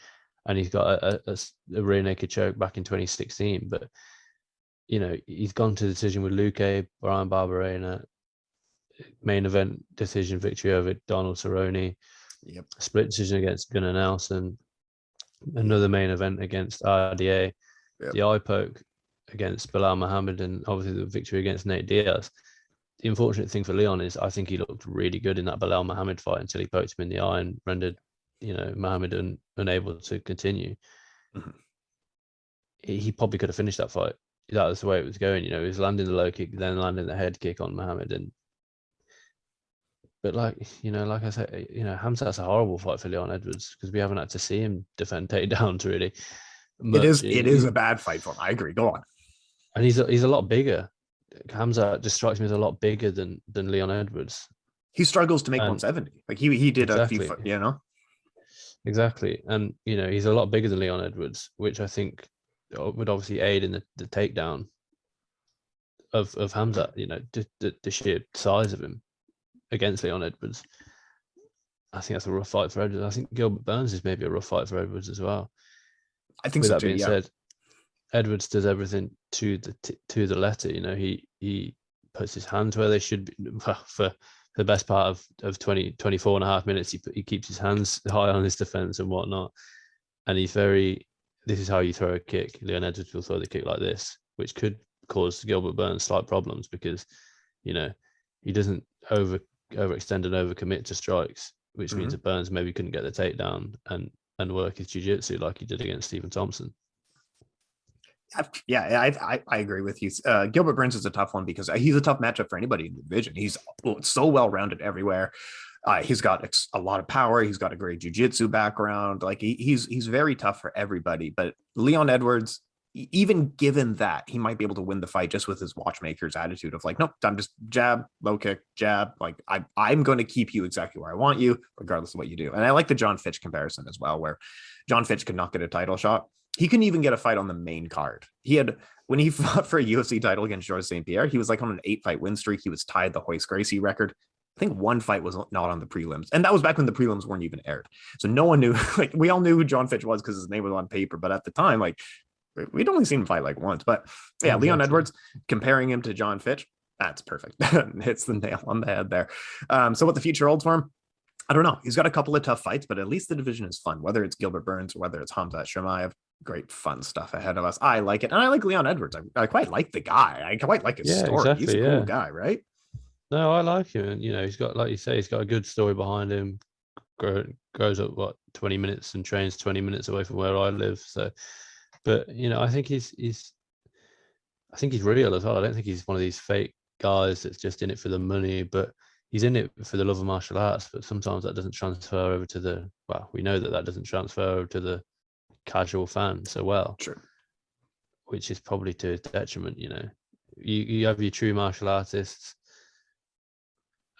And he's got a rear naked choke back in 2016. But, he's gone to decision with Luque, Brian Barberena, main event decision victory over Donald Cerrone. Yep. Split decision against Gunnar Nelson. Another main event against RDA. Yep. The eye poke against Bilal Muhammad, and obviously the victory against Nate Diaz. The unfortunate thing for Leon is I think he looked really good in that Bilal Muhammad fight until he poked him in the eye and rendered, Muhammad unable to continue. Mm-hmm. He probably could have finished that fight. That was the way it was going. He was landing the low kick, then landing the head kick on Muhammad. But like I said, Khamzat's a horrible fight for Leon Edwards because we haven't had to see him defend takedowns really. It is a bad fight for him. I agree. Go on. And he's a lot bigger. Khamzat just strikes me as a lot bigger than Leon Edwards. He struggles to make 170. Like he did exactly. a few, Exactly. And, he's a lot bigger than Leon Edwards, which I think would obviously aid in the takedown of Khamzat, the sheer size of him against Leon Edwards. I think that's a rough fight for Edwards. I think Gilbert Burns is maybe a rough fight for Edwards as well. I think With so that too, being yeah. said, Edwards does everything to the letter. He puts his hands where they should be. For the best part of 24 and a half minutes, he keeps his hands high on his defense and whatnot. And this is how you throw a kick. Leon Edwards will throw the kick like this, which could cause Gilbert Burns slight problems because, he doesn't overextend and overcommit to strikes, which means that Burns maybe couldn't get the takedown and work his jiu-jitsu like he did against Stephen Thompson. Yeah, I agree with you. Gilbert Burns is a tough one because he's a tough matchup for anybody in the division. He's so well-rounded everywhere. He's got a lot of power. He's got a great jiu-jitsu background. Like he's very tough for everybody. But Leon Edwards, even given that, he might be able to win the fight just with his watchmaker's attitude of like, nope, I'm just jab, low kick, jab. Like I'm going to keep you exactly where I want you, regardless of what you do. And I like the John Fitch comparison as well, where John Fitch could not get a title shot. He couldn't even get a fight on the main card. When he fought for a UFC title against Georges St. Pierre, he was like on an 8-fight win streak. He was tied the Royce Gracie record. I think one fight was not on the prelims. And that was back when the prelims weren't even aired. So no one knew, like we all knew who John Fitch was because his name was on paper. But at the time, like we'd only seen him fight like once. But yeah, exactly. Leon Edwards, comparing him to John Fitch, that's perfect. Hits the nail on the head there. So what the future holds for him, I don't know. He's got a couple of tough fights, but at least the division is fun, whether it's Gilbert Burns or whether it's Khamzat Chimaev. Great fun stuff ahead of us. I like it. And I like Leon Edwards. I quite like the guy. I quite like his story. Exactly, he's a cool guy, right? No, I like him. And, he's got, like you say, he's got a good story behind him. Grows up, 20 minutes and trains 20 minutes away from where I live. So, but, I think he's real as well. I don't think he's one of these fake guys that's just in it for the money, but he's in it for the love of martial arts. But sometimes that doesn't transfer over to we know that doesn't transfer over to the casual fan so well. True. Which is probably to his detriment. You have your true martial artists,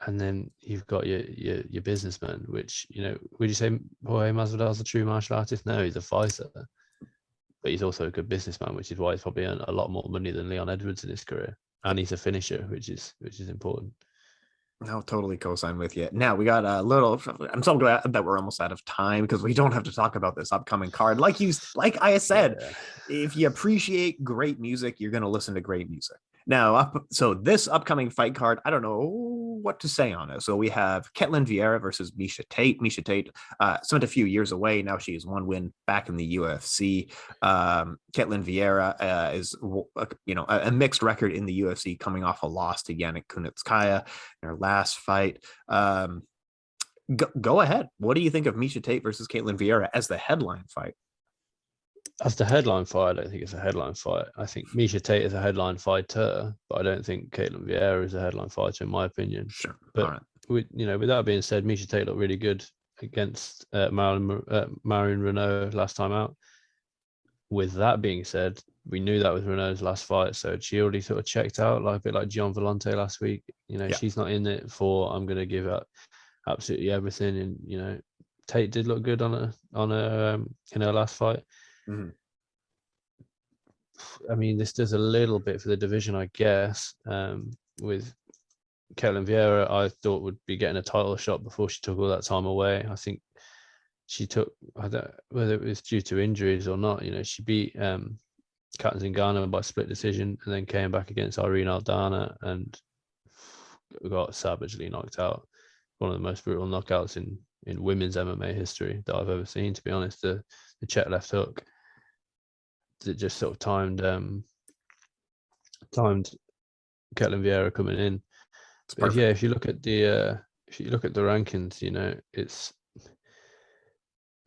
and then you've got your businessmen, which would you say Jorge Masvidal's a true martial artist? No, he's a fighter. but he's also a good businessman, which is why he's probably earned a lot more money than Leon Edwards in his career. And he's a finisher, which is important. I'll totally co-sign with you. Now we got a little. I'm so glad that we're almost out of time because we don't have to talk about this upcoming card. Like I said, if you appreciate great music, you're going to listen to great music. Now, so this upcoming fight card, I don't know what to say on it. So we have Kaitlyn Vieira versus Misha Tate. Misha Tate spent a few years away. Now she has one win back in the UFC. Kaitlyn Vieira is, a mixed record in the UFC, coming off a loss to Yannick Kunitskaya in her last fight. Go ahead. What do you think of Misha Tate versus Kaitlyn Vieira as the headline fight? As the headline fight, I don't think it's a headline fight. I think Misha Tate is a headline fighter, but I don't think Kaitlyn Vieira is a headline fighter, in my opinion. Sure. But with that being said, Misha Tate looked really good against Marion Renault last time out. With that being said, we knew that was Renault's last fight, so she already sort of checked out, like a bit like Gian Vellante last week. She's not in it for I'm going to give up absolutely everything. And Tate did look good on her in her last fight. Mm-hmm. I mean, this does a little bit for the division, I guess. With Kaitlyn Vieira, I thought would be getting a title shot before she took all that time away. I think she took, I don't know whether it was due to injuries or not. She beat Kat Zingano by split decision, and then came back against Irene Aldana and got savagely knocked out. One of the most brutal knockouts in women's MMA history that I've ever seen, to be honest. The check left hook that just sort of timed Kaitlyn Vieira coming in. But yeah, if you look at the rankings, it's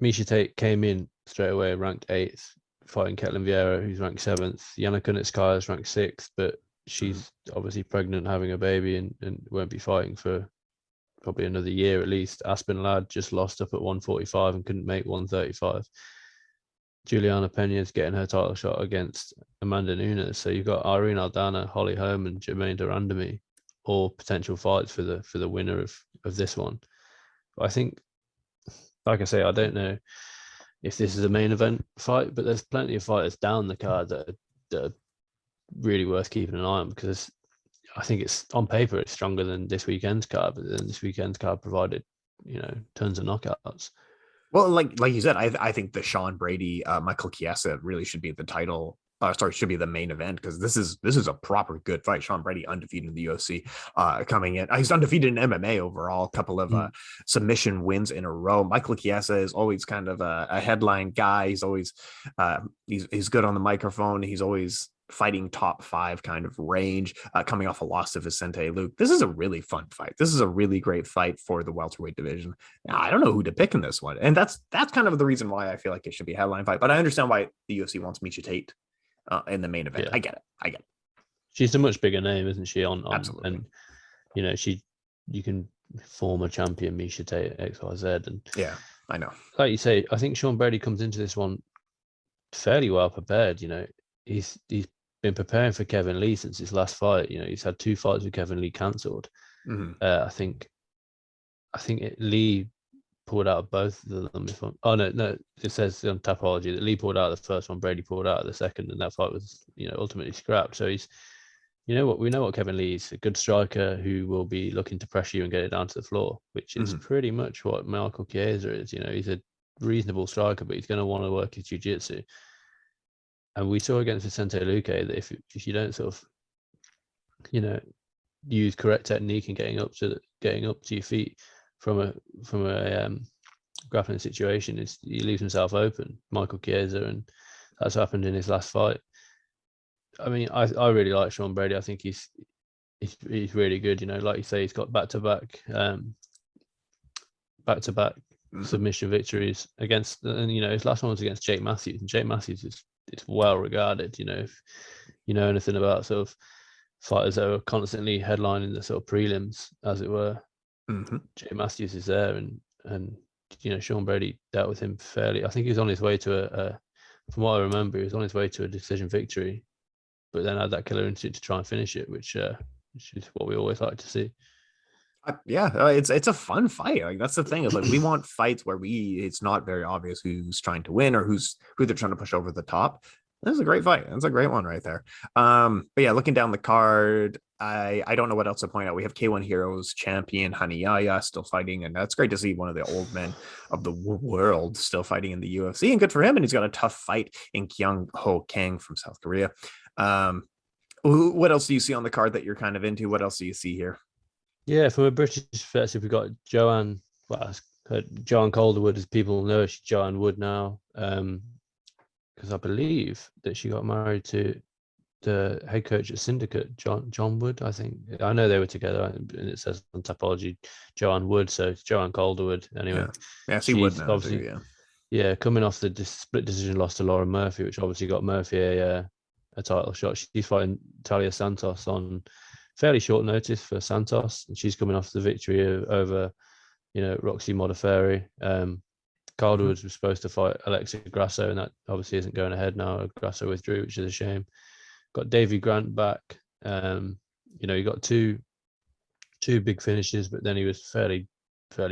Misha Tate came in straight away ranked 8th, fighting Kaitlyn Vieira, who's ranked 7th. Yana Kunitskaya is ranked 6th, but she's obviously pregnant, having a baby, and won't be fighting for probably another year at least. Aspen Ladd just lost up at 145 and couldn't make 135. Juliana Pena's getting her title shot against Amanda Nunes. So you've got Irene Aldana, Holly Holm, and Jermaine Durandamy, all potential fights for the winner of this one. But I think, like I say, I don't know if this is a main event fight, but there's plenty of fighters down the card that are really worth keeping an eye on, because I think it's on paper it's stronger than this weekend's card, but then this weekend's card provided tons of knockouts. Well, like you said, I think the Sean Brady Michael Chiesa really should be the title. Should be the main event, because this is a proper good fight. Sean Brady undefeated in the UFC, coming in. He's undefeated in MMA overall. A couple of submission wins in a row. Michael Chiesa is always kind of a headline guy. He's always he's good on the microphone. He's always fighting top 5 kind of range, coming off a loss to Vicente Luque. This is a really fun fight. This is a really great fight for the welterweight division. Now, I don't know who to pick in this one, and that's kind of the reason why I feel like it should be a headline fight. But I understand why the UFC wants Misha Tate in the main event. Yeah. I get it. She's a much bigger name, isn't she? Absolutely. And you can former champion Misha Tate XYZ, and yeah, I know. Like you say, I think Sean Brady comes into this one fairly well prepared. He's been preparing for Kevin Lee since his last fight. He's had 2 fights with Kevin Lee cancelled. Mm-hmm. I think Lee pulled out of both of them. It says on Tapology that Lee pulled out of the first one, Brady pulled out of the second, and that fight was ultimately scrapped. So he's, we know what Kevin Lee is, a good striker who will be looking to pressure you and get it down to the floor, which is pretty much what Michael Chiesa is. He's a reasonable striker, but he's going to want to work his jiu-jitsu. And we saw against Vicente Luque that if you don't sort of use correct technique and getting up to your feet from a grappling situation, he leaves himself open, Michael Chiesa, and that's happened in his last fight. I mean, I really like Sean Brady. I think he's really good. Like you say, he's got back-to-back submission victories against, and his last one was against Jake Matthews, and Jake Matthews is well regarded. If you know anything about sort of fighters that are constantly headlining the sort of prelims, as it were, Jake Matthews is there, and Sean Brady dealt with him fairly. I think he was on his way to from what I remember, he was on his way to a decision victory, but then had that killer instinct to try and finish it, which is what we always like to see. It's a fun fight. Like that's the thing is like we want fights where it's not very obvious who's trying to win or who they're trying to push over the top. That's a great fight. That's a great one right there. But yeah, looking down the card, I don't know what else to point out. We have K1 Heroes champion Hani Yaya still fighting, and that's great to see one of the old men of the world still fighting in the UFC, and good for him. And he's got a tough fight in Kyung Ho Kang from South Korea. What else do you see on the card that you're kind of into? What else do you see here? Yeah, from a British perspective, we've got Joanne. Well, Joanne Calderwood, as people know, she's Joanne Wood now. Because I believe that she got married to the head coach at Syndicate, John Wood. I think I know they were together, and it says on Tapology Joanne Wood, so it's Joanne Calderwood. Anyway, yeah, she would now obviously, too, yeah, coming off the split decision loss to Lauren Murphy, which obviously got Murphy a title shot. She's fighting Talia Santos on fairly short notice for Santos, and she's coming off the victory over, Roxy Modafferi. Calderwood was supposed to fight Alexa Grasso, and that obviously isn't going ahead now. Grasso withdrew, which is a shame. Got Davy Grant back. He got two big finishes, but then he was fairly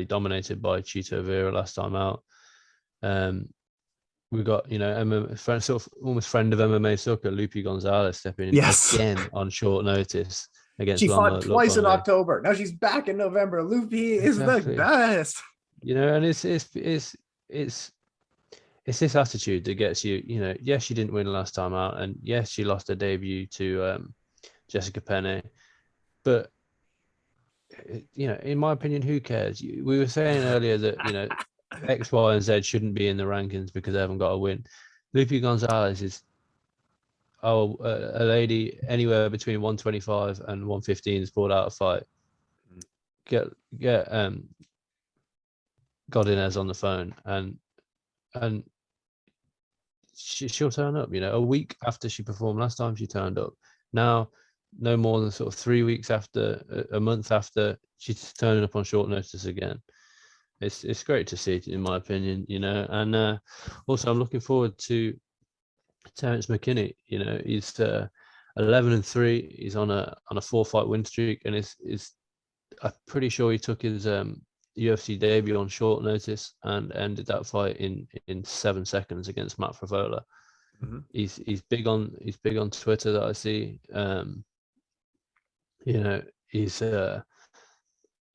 dominated by Chito Vera last time out. We got sort of almost friend of MMA Sucka, Lupi Gonzalez stepping in again on short notice against. She fought twice in October. Now she's back in November. Lupi is the best. And it's this attitude that gets you. Yes, she didn't win last time out, and yes, she lost her debut to Jessica Penne, but in my opinion, who cares? We were saying earlier that X, Y, and Z shouldn't be in the rankings because they haven't got a win. Lupi Gonzalez is a lady anywhere between 125 and 115 has pulled out a fight. Get Godinez on the phone and she'll turn up. A week after she performed last time, she turned up. Now, no more than sort of 3 weeks after, a month after, she's turning up on short notice again. It's great to see, in my opinion, and also I'm looking forward to Terence Mckinney. He's 11-3. He's on a 4-fight win streak, and I'm pretty sure he took his UFC debut on short notice and ended that fight in 7 seconds against Matt Favola. Mm-hmm. He's big on Twitter that I see. He's a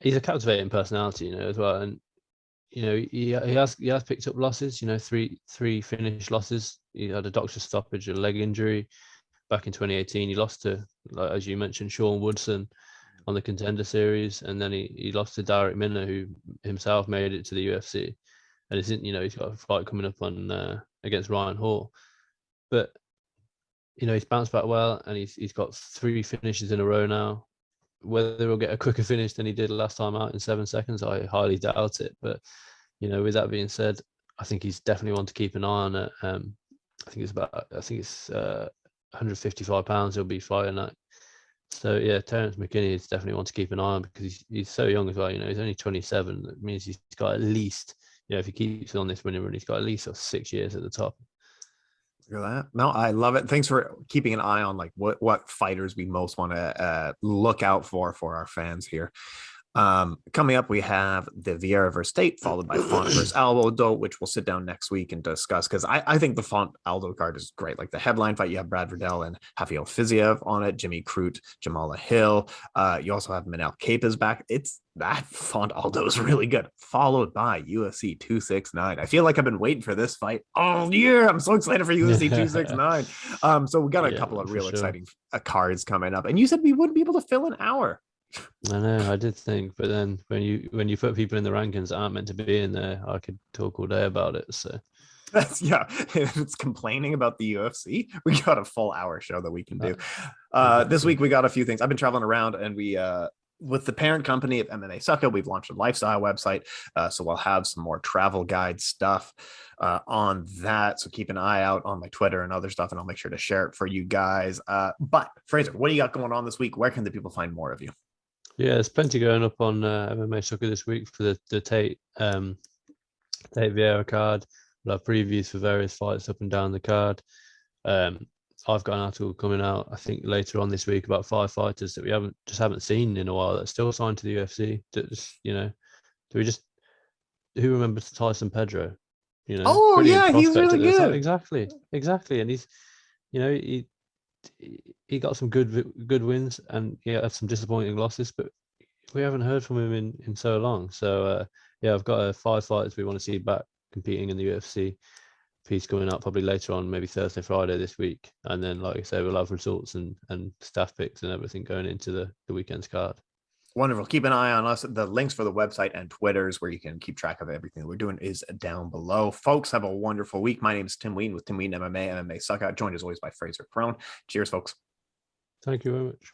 captivating personality, as well, and he has picked up losses. 3 finished losses. He had a doctor's stoppage, a leg injury back in 2018. He lost to, as you mentioned, Sean Woodson on the Contender Series, and then he lost to Derek Minner, who himself made it to the UFC, and he's got a fight coming up on against Ryan Hall, but he's bounced back well, and he's got 3 finishes in a row now. Whether he'll get a quicker finish than he did last time out in 7 seconds, I highly doubt it. But with that being said, I think he's definitely one to keep an eye on. I think it's 155 pounds he'll be fighting at. So yeah, Terence Mckinney is definitely one to keep an eye on because he's so young as well. He's only 27. That means he's got at least, if he keeps on this winning run, he's got at least 6 years at the top. Look at that. No, I love it. Thanks for keeping an eye on like what fighters we most want to look out for our fans here. Coming up, we have the Vieira versus Tate, followed by Font versus Aldo, which we'll sit down next week and discuss, because I think the Font Aldo card is great. Like the headline fight, you have Brad Riddell and Rafael Fiziev on it, Jimmy Crute, Jamala Hill. You also have Manel Capa's back. It's that Font Aldo is really good, followed by UFC 269. I feel like I've been waiting for this fight all year. I'm so excited for UFC 269. So we got a couple of real exciting cards coming up, and you said we wouldn't be able to fill an hour. I know, I did think, but then when you put people in the rankings that aren't meant to be in there, I could talk all day about it. So if it's complaining about the UFC, we got a full hour show that we can do. This week we got a few things. I've been traveling around, and we with the parent company of MMA Sucka, we've launched a lifestyle website, so we'll have some more travel guide stuff on that. So keep an eye out on my Twitter and other stuff, and I'll make sure to share it for you guys. But Frazer, what do you got going on this week? Where can the people find more of you? Yeah, there's plenty going up on MMA Sucka this week for the Tate Vieira card. We'll have previews for various fights up and down the card. I've got an article coming out, I think later on this week, about 5 fighters that we haven't seen in a while that's still signed to the UFC. Just, who remembers Tyson Pedro? Oh Brilliant yeah, he's prospect really at the time. good. Exactly, and he's, he got some good wins, and he had some disappointing losses, but we haven't heard from him in so long. So I've got 5 fighters we want to see back competing in the UFC piece coming up probably later on, maybe Thursday, Friday this week, and then like I say, we'll have results and staff picks and everything going into the weekend's card. Wonderful. Keep an eye on us. The links for the website and Twitters where you can keep track of everything that we're doing is down below. Folks, have a wonderful week. My name is Tim Wheaton with Tim Wheaton MMA Sucka, joined as always by Frazer Krohn. Cheers, folks. Thank you very much.